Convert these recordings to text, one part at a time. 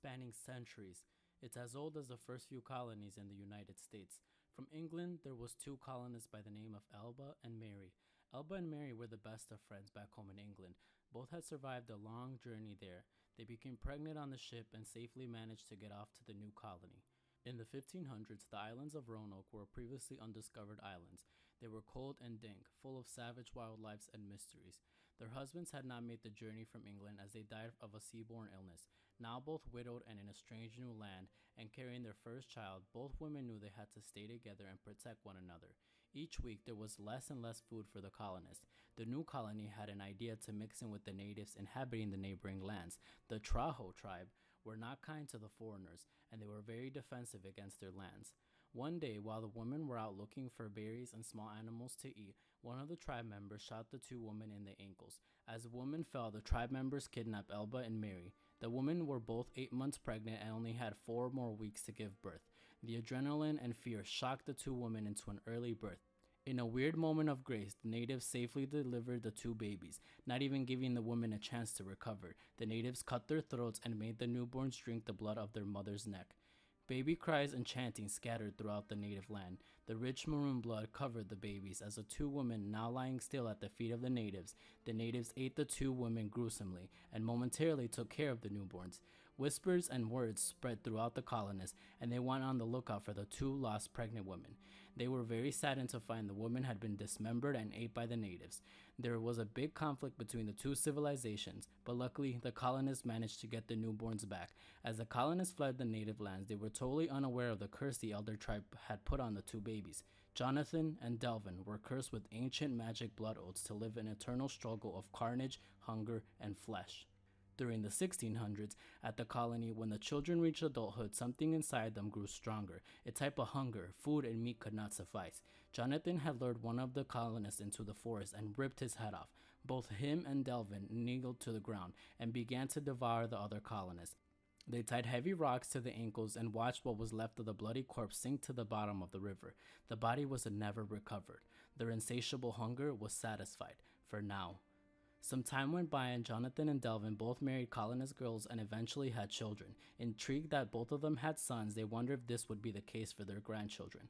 spanning centuries. It's as old as the first few colonies in the United States. From England, there was two colonists by the name of Elba and Mary. Elba and Mary were the best of friends back home in England. Both had survived a long journey there. They became pregnant on the ship and safely managed to get off to the new colony. In the 1500s, the islands of Roanoke were previously undiscovered islands. They were cold and dank, full of savage wildlife and mysteries. Their husbands had not made the journey from England as they died of a seaborne illness. Now both widowed and in a strange new land, and carrying their first child, both women knew they had to stay together and protect one another. Each week, there was less and less food for the colonists. The new colony had an idea to mix in with the natives inhabiting the neighboring lands. The Traho tribe were not kind to the foreigners, and they were very defensive against their lands. One day, while the women were out looking for berries and small animals to eat, one of the tribe members shot the two women in the ankles. As the woman fell, the tribe members kidnapped Elba and Mary. The women were both 8 months pregnant and only had 4 more weeks to give birth. The adrenaline and fear shocked the two women into an early birth. In a weird moment of grace, the natives safely delivered the two babies, not even giving the women a chance to recover. The natives cut their throats and made the newborns drink the blood of their mother's neck. Baby cries and chanting scattered throughout the native land. The rich maroon blood covered the babies as the two women now lying still at the feet of the natives. The natives ate the two women gruesomely and momentarily took care of the newborns. Whispers and words spread throughout the colonists, and they went on the lookout for the two lost pregnant women. They were very saddened to find the woman had been dismembered and ate by the natives. There was a big conflict between the two civilizations, but luckily the colonists managed to get the newborns back. As the colonists fled the native lands, they were totally unaware of the curse the elder tribe had put on the two babies. Jonathan and Delvin were cursed with ancient magic blood oaths to live an eternal struggle of carnage, hunger, and flesh. During the 1600s, at the colony, when the children reached adulthood, something inside them grew stronger. A type of hunger, food and meat could not suffice. Jonathan had lured one of the colonists into the forest and ripped his head off. Both him and Delvin kneeled to the ground and began to devour the other colonists. They tied heavy rocks to the ankles and watched what was left of the bloody corpse sink to the bottom of the river. The body was never recovered. Their insatiable hunger was satisfied, for now. Some time went by and Jonathan and Delvin both married colonist girls and eventually had children. Intrigued that both of them had sons, they wondered if this would be the case for their grandchildren.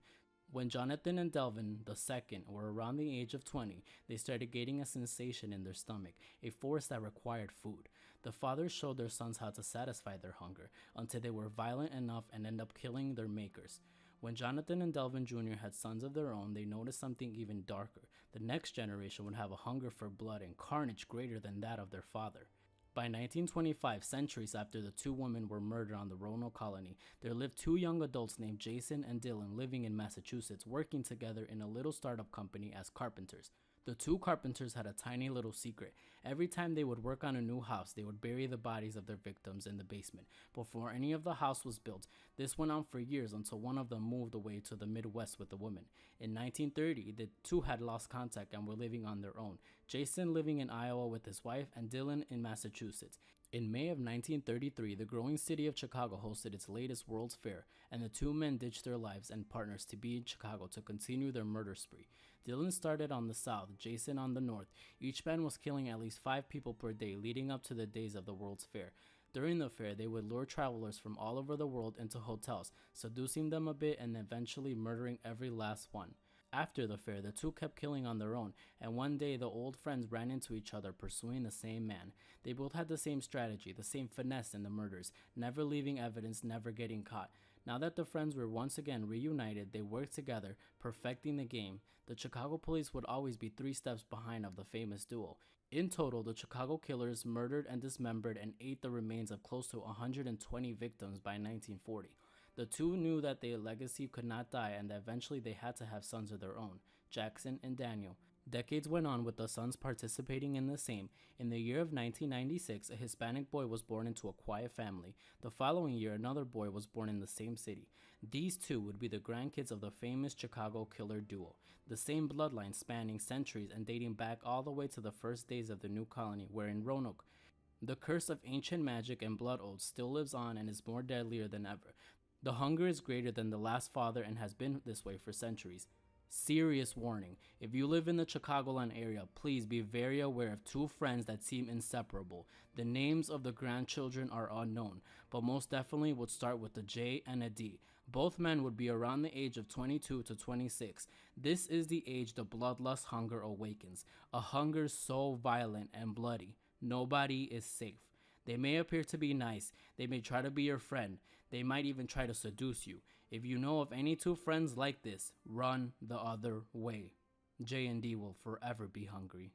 When Jonathan and Delvin II were around the age of 20, they started getting a sensation in their stomach, a force that required food. The fathers showed their sons how to satisfy their hunger, until they were violent enough and ended up killing their makers. When Jonathan and Delvin Jr. had sons of their own, they noticed something even darker. The next generation would have a hunger for blood and carnage greater than that of their father. By 1925, centuries after the two women were murdered on the Roanoke colony, there lived two young adults named Jason and Dylan living in Massachusetts, working together in a little startup company as carpenters. The two carpenters had a tiny little secret. Every time they would work on a new house, they would bury the bodies of their victims in the basement before any of the house was built. This went on for years until one of them moved away to the Midwest with the woman. In 1930, the two had lost contact and were living on their own. Jason living in Iowa with his wife and Dylan in Massachusetts. In May of 1933, the growing city of Chicago hosted its latest World's Fair, and the two men ditched their lives and partners to be in Chicago to continue their murder spree. Dylan started on the south, Jason on the north. Each man was killing at least 5 people per day leading up to the days of the World's Fair. During the fair, they would lure travelers from all over the world into hotels, seducing them a bit and eventually murdering every last one. After the fair, the two kept killing on their own, and one day the old friends ran into each other pursuing the same man. They both had the same strategy, the same finesse in the murders, never leaving evidence, never getting caught. Now that the friends were once again reunited, they worked together, perfecting the game. The Chicago police would always be 3 steps behind of the famous duo. In total, the Chicago killers murdered and dismembered and ate the remains of close to 120 victims by 1940. The two knew that their legacy could not die and that eventually they had to have sons of their own, Jackson and Daniel. Decades went on with the sons participating in the same. In the year of 1996, a Hispanic boy was born into a quiet family. The following year, another boy was born in the same city. These two would be the grandkids of the famous Chicago killer duo, the same bloodline spanning centuries and dating back all the way to the first days of the new colony, where in Roanoke. The curse of ancient magic and blood oaths still lives on and is more deadlier than ever. The hunger is greater than the last father and has been this way for centuries. Serious warning. If you live in the Chicagoland area, please be very aware of two friends that seem inseparable. The names of the grandchildren are unknown, but most definitely would start with a J and a D. Both men would be around the age of 22 to 26. This is the age the bloodlust hunger awakens, a hunger so violent and bloody. Nobody is safe. They may appear to be nice. They may try to be your friend. They might even try to seduce you. If you know of any two friends like this, run the other way. J and D will forever be hungry.